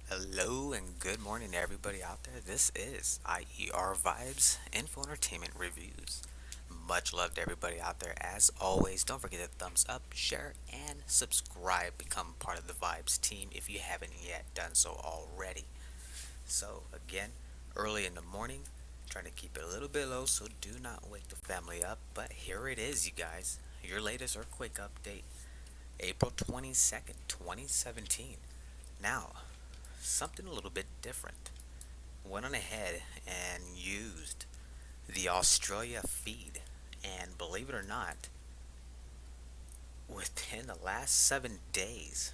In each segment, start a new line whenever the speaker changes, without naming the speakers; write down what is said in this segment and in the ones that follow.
Hello and good morning to everybody out there. This is IER Vibes Info Entertainment Reviews. Much love to everybody out there. As always, don't forget to thumbs up, share, and subscribe. Become part of the Vibes team if you haven't yet done so already. So, again, early in the morning, trying to keep it a little bit low so do not wake the family up. But here it is, you guys. Your latest earthquake update, April 22nd, 2017. Now, something a little bit different. Went on ahead and used the Australia feed, and believe it or not, within the last 7 days,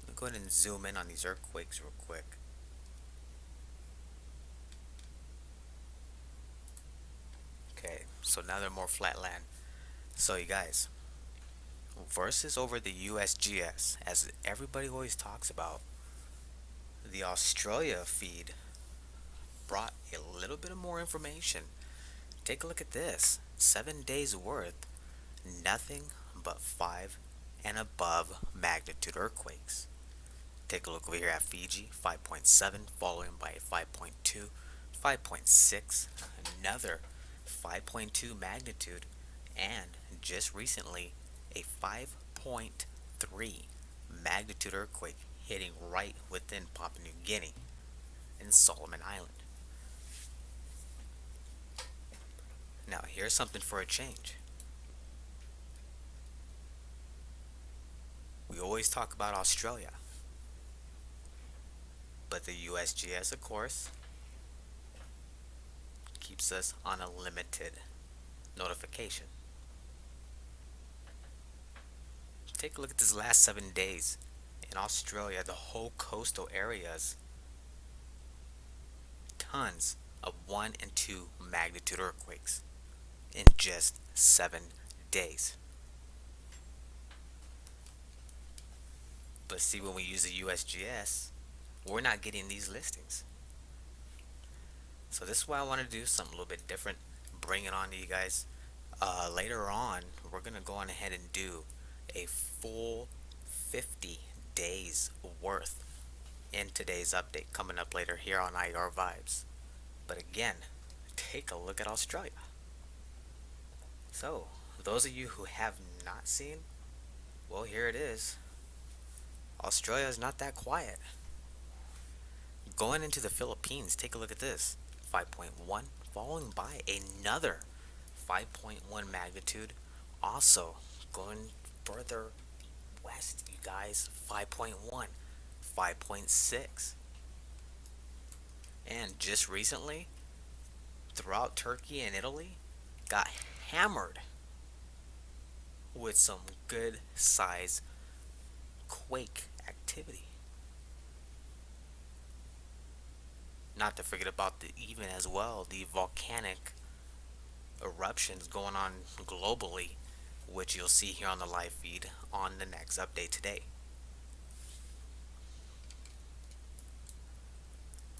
let me go ahead and zoom in on these earthquakes real quick. Okay, so now they're more flat land. So, you guys, versus over the USGS, as everybody always talks about, the Australia feed brought a little bit of more information. Take a look at this. 7 days worth, nothing but 5 and above magnitude earthquakes. Take a look over here at Fiji, 5.7, following by a 5.2, 5.6, another 5.2 magnitude, and just recently a 5.3 magnitude earthquake hitting right within Papua New Guinea in Solomon Island. Now, here's something for a change. We always talk about Australia, but the USGS, of course, keeps us on a limited notification. Take a look at this last 7 days. In Australia, the whole coastal areas, tons of 1 and 2 magnitude earthquakes in just 7 days. But see, when we use the USGS, we're not getting these listings. So this is why I want to do something a little bit different, bring it on to you guys. Later on, we're going to go on ahead and do a full 50 days worth in today's update coming up later here on IR Vibes. But again, take a look at Australia. So, those of you who have not seen, well, here it is. Australia is not that quiet. Going into the Philippines, take a look at this. 5.1, following by another 5.1 magnitude. Also, going further west, you guys, 5.1, 5.6. And just recently, throughout Turkey and Italy, got hammered with some good size quake activity. Not to forget about even as well the volcanic eruptions going on globally, which you'll see here on the live feed on the next update today.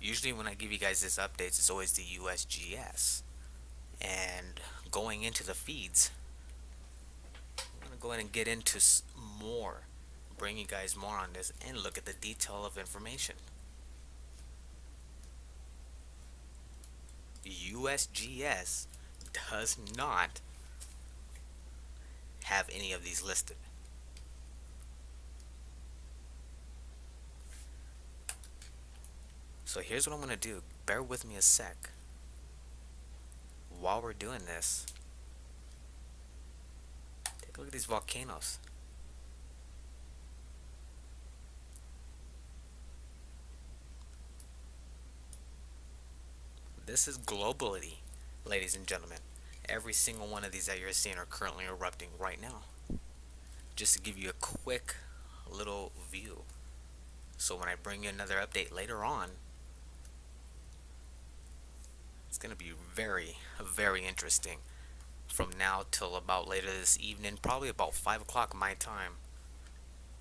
Usually when I give you guys this updates, it's always the USGS. And going into the feeds, I'm going to go ahead and get into more, bring you guys more on this, and look at the detail of information. USGS does not have any of these listed. So here's what I'm going to do. Bear with me a sec. While we're doing this, take a look at these volcanoes. This is globally, ladies and gentlemen. Every single one of these that you're seeing are currently erupting right now. Just to give you a quick little view. So when I bring you another update later on, gonna be very interesting from now till about later this evening, probably about 5 o'clock my time.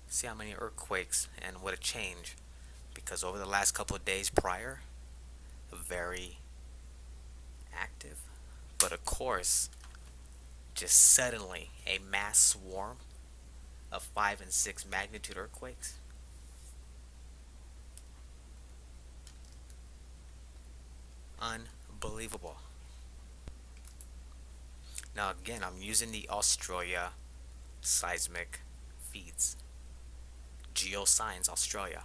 See how many earthquakes and what a change. Because over the last couple of days prior, very active. But of course, just suddenly a mass swarm of 5 and 6 magnitude earthquakes. Unbelievable. Now again, I'm using the Australia seismic feeds. Geoscience Australia.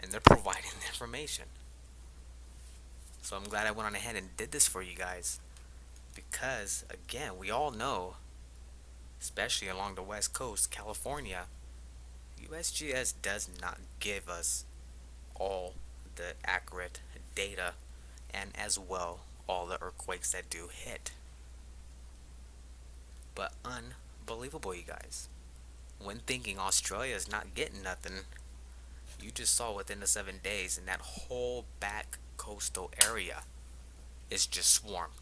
And they're providing the information. So I'm glad I went on ahead and did this for you guys. Because again, we all know, especially along the west coast, California, USGS does not give us all the accurate data and as well all the earthquakes that do hit. But unbelievable, you guys. When thinking Australia is not getting nothing, you just saw within the 7 days in that whole back coastal area is just swarmed.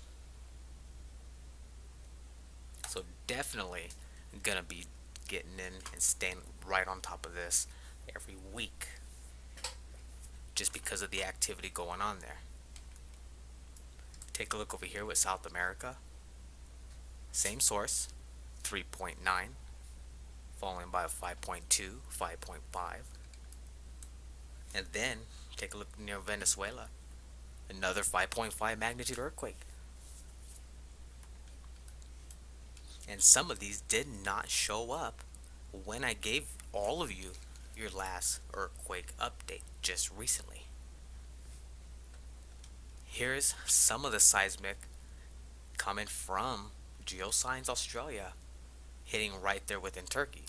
So definitely gonna be getting in and staying right on top of this every week just because of the activity going on there. Take a look over here with South America. Same source, 3.9, following by a 5.2, 5.5. And then take a look near Venezuela, another 5.5 magnitude earthquake. And some of these did not show up when I gave all of you your last earthquake update just recently. Here's some of the seismic coming from Geoscience Australia, hitting right there within Turkey.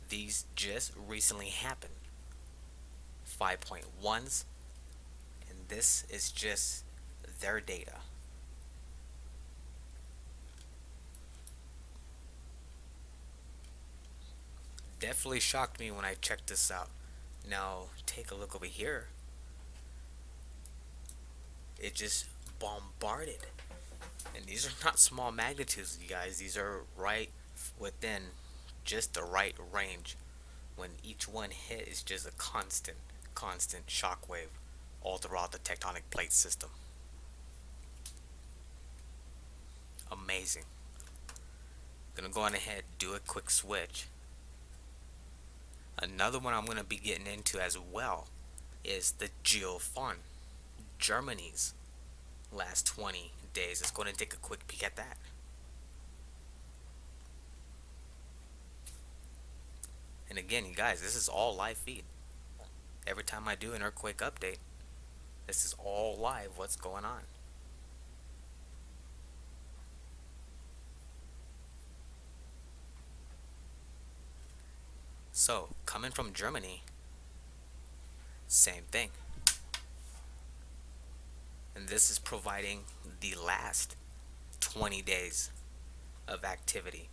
These just recently happened. 5.1s, and this is just their data. Definitely shocked me when I checked this out. Now, take a look over here. It just bombarded. And these are not small magnitudes, you guys. These are right within just the right range. When each one hit is just a constant shockwave all throughout the tectonic plate system. Amazing. Gonna go on ahead, do a quick switch. Another one I'm gonna be getting into as well is the Geofon, Germany's last 20 days. Let's go ahead and take a quick peek at that. And again, you guys, this is all live feed. Every time I do an earthquake update, this is all live what's going on. So, coming from Germany, same thing. And this is providing the last 20 days of activity.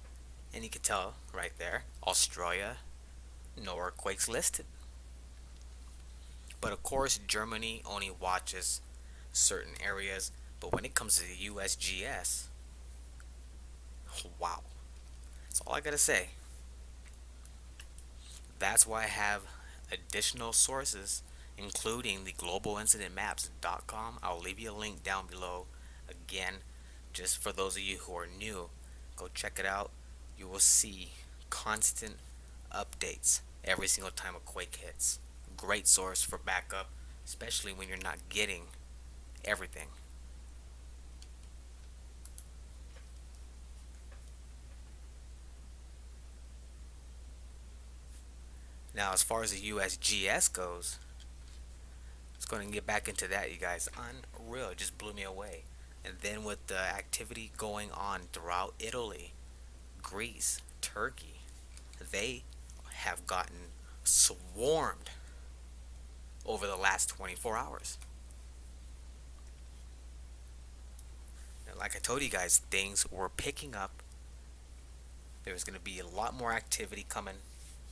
And you can tell right there, Australia, no earthquakes listed. But of course, Germany only watches certain areas. But when it comes to the USGS, wow. That's all I gotta say. That's why I have additional sources, including the globalincidentmaps.com. I'll leave you a link down below. Again, just for those of you who are new, go check it out. You will see constant updates every single time a quake hits. Great source for backup, especially when you're not getting everything. Now, as far as the USGS goes, let's go ahead and get back into that, you guys. Unreal, it just blew me away. And then with the activity going on throughout Italy, Greece, Turkey, they have gotten swarmed over the last 24 hours. Now, like I told you guys, things were picking up. There's going to be a lot more activity coming.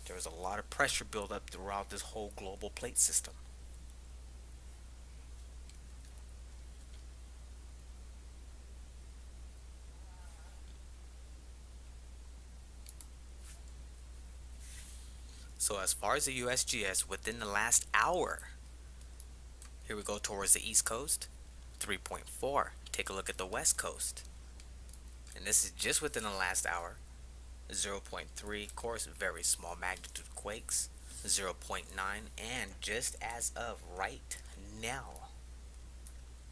There was a lot of pressure buildup throughout this whole global plate system. So as far as the USGS within the last hour, here we go towards the East Coast, 3.4. Take a look at the West Coast. And this is just within the last hour, 0. 0.3, of course, very small magnitude quakes, 0. 0.9, and just as of right now,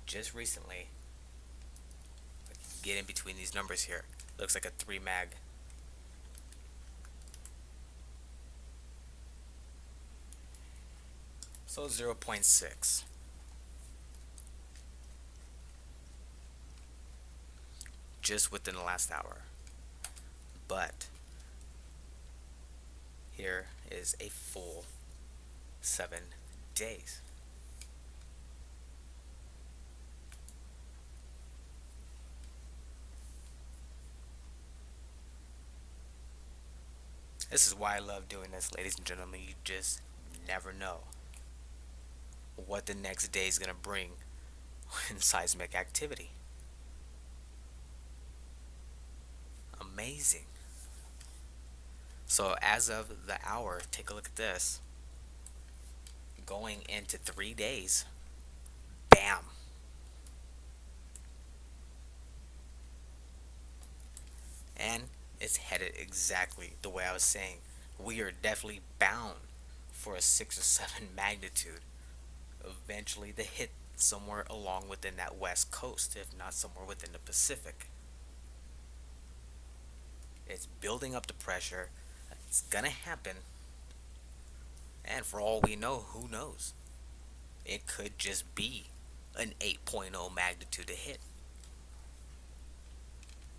just recently, get in between these numbers here, looks like a 3 mag. So 0. 0.6. Just within the last hour. But here is a full 7 days. This is why I love doing this, ladies and gentlemen. You just never know what the next day is going to bring in seismic activity. Amazing. So as of the hour, take a look at this. Going into 3 days, bam. And it's headed exactly the way I was saying. We are definitely bound for a 6 or 7 magnitude. Eventually to hit somewhere along within that west coast, if not somewhere within the Pacific. It's building up the pressure. It's gonna happen. And for all we know, who knows? It could just be an 8.0 magnitude to hit.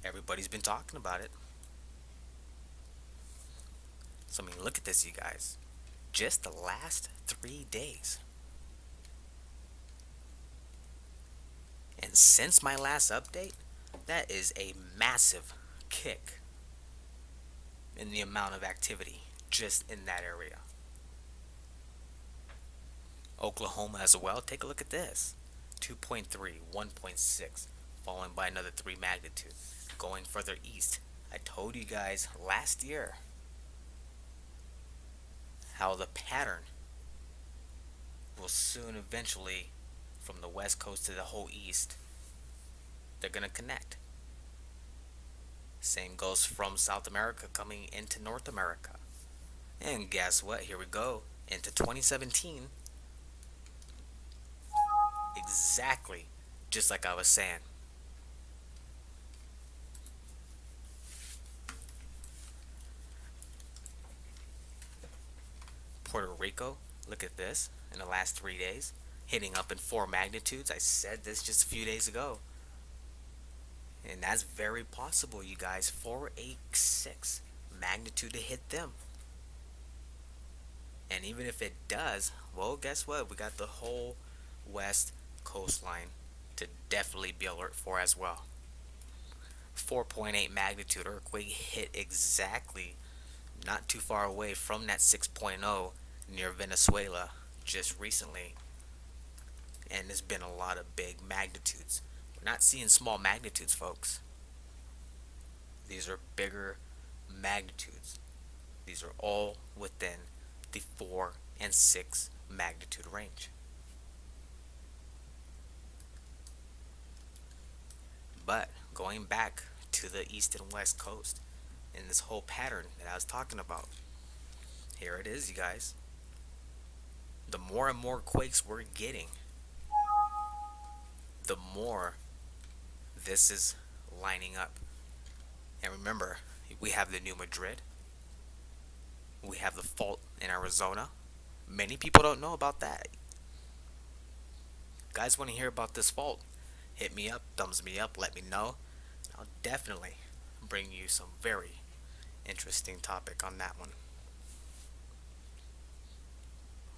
Everybody's been talking about it. So, I mean, look at this, you guys. Just the last 3 days. And since my last update, that is a massive kick in the amount of activity just in that area. Oklahoma as well. Take a look at this. 2.3, 1.6, followed by another 3 magnitude. Going further east. I told you guys last year how the pattern will soon eventually, from the west coast to the whole east, they're going to connect. Same goes from South America coming into North America. And guess what? Here we go into 2017. Exactly just like I was saying. Puerto Rico, look at this in the last 3 days, hitting up in 4 magnitudes. I said this just a few days ago. And that's very possible, you guys, for a 6 magnitude to hit them. And even if it does, well, guess what? We got the whole west coastline to definitely be alert for as well. 4.8 magnitude earthquake hit exactly not too far away from that 6.0 near Venezuela just recently. And there's been a lot of big magnitudes. We're not seeing small magnitudes, folks. These are bigger magnitudes. These are all within the 4 and 6 magnitude range. But going back to the east and west coast in this whole pattern that I was talking about, here it is, you guys. The more and more quakes we're getting, the more this is lining up. And remember, we have the New Madrid. We have the fault in Arizona. Many people don't know about that. Guys want to hear about this fault? Hit me up, thumbs me up, let me know. I'll definitely bring you some very interesting topic on that one.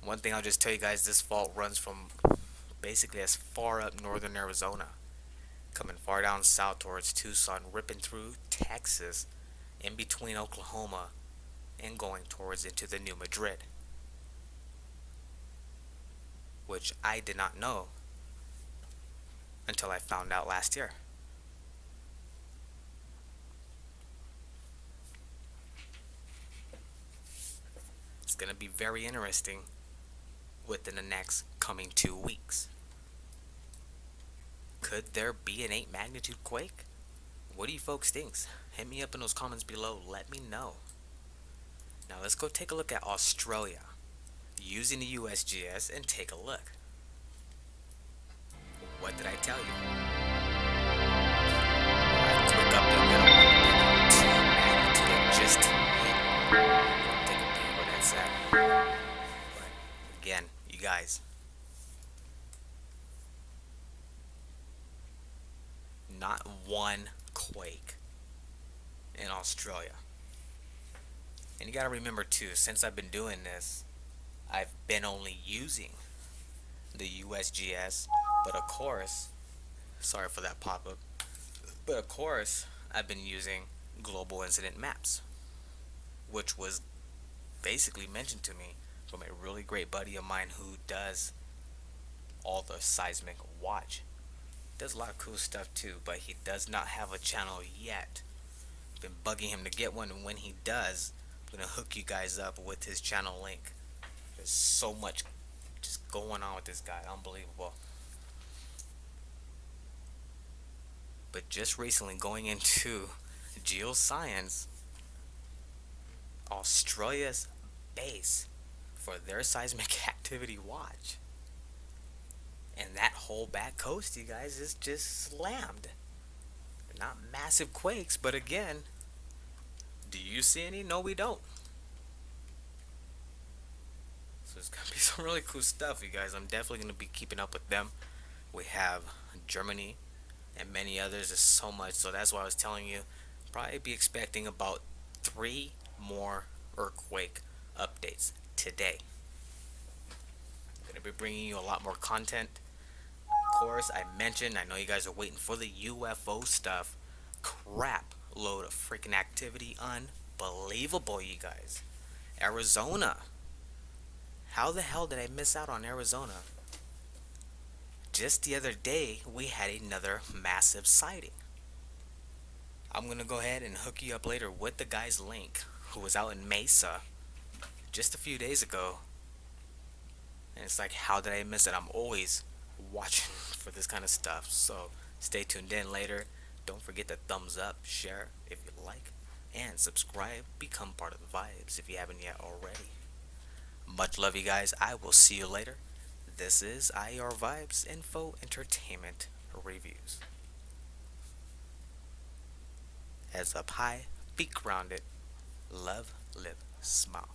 One thing I'll just tell you guys, this fault runs from basically as far up northern Arizona, coming far down south towards Tucson, ripping through Texas, in between Oklahoma, and going towards into the New Madrid, which I did not know until I found out last year. It's gonna be very interesting within the next coming 2 weeks. Could there be an 8 magnitude quake? What do you folks think? Hit me up in those comments below. Let me know. Now let's go take a look at Australia using the USGS and take a look. What did I tell you? Alright, quick update. We got a 1.2 magnitude that just hit. Take a peek where that's at. But again, you guys, not one quake in Australia. And you gotta remember too, since I've been doing this, I've been only using the USGS, but of course, sorry for that pop up, but of course, I've been using global incident maps, which was basically mentioned to me from a really great buddy of mine who does all the seismic watch. Does a lot of cool stuff too, but he does not have a channel yet. Been bugging him to get one, and when he does, I'm gonna hook you guys up with his channel link. There's so much just going on with this guy, unbelievable. But just recently, going into geoscience, Australia's base for their seismic activity watch, and that whole back coast, you guys, is just slammed. Not massive quakes, but again, do you see any? No, we don't. So it's gonna be some really cool stuff, you guys. I'm definitely gonna be keeping up with them. We have Germany and many others. There's so much, so that's why I was telling you. Probably be expecting about 3 more earthquake updates today. I'm gonna be bringing you a lot more content. Of course, I mentioned. I know you guys are waiting for the UFO stuff. Crap load of freaking activity, unbelievable, you guys. Arizona. How the hell did I miss out on Arizona? Just the other day, we had another massive sighting. I'm gonna go ahead and hook you up later with the guy's link who was out in Mesa just a few days ago. And it's like, how did I miss it? I'm always watching for this kind of stuff. So stay tuned in later. Don't forget to thumbs up, share if you like, and subscribe. Become part of the vibes if you haven't yet already. Much love, you guys. I will see you later. This is IR Vibes Info Entertainment Reviews. Heads up high, be grounded, love, live, smile.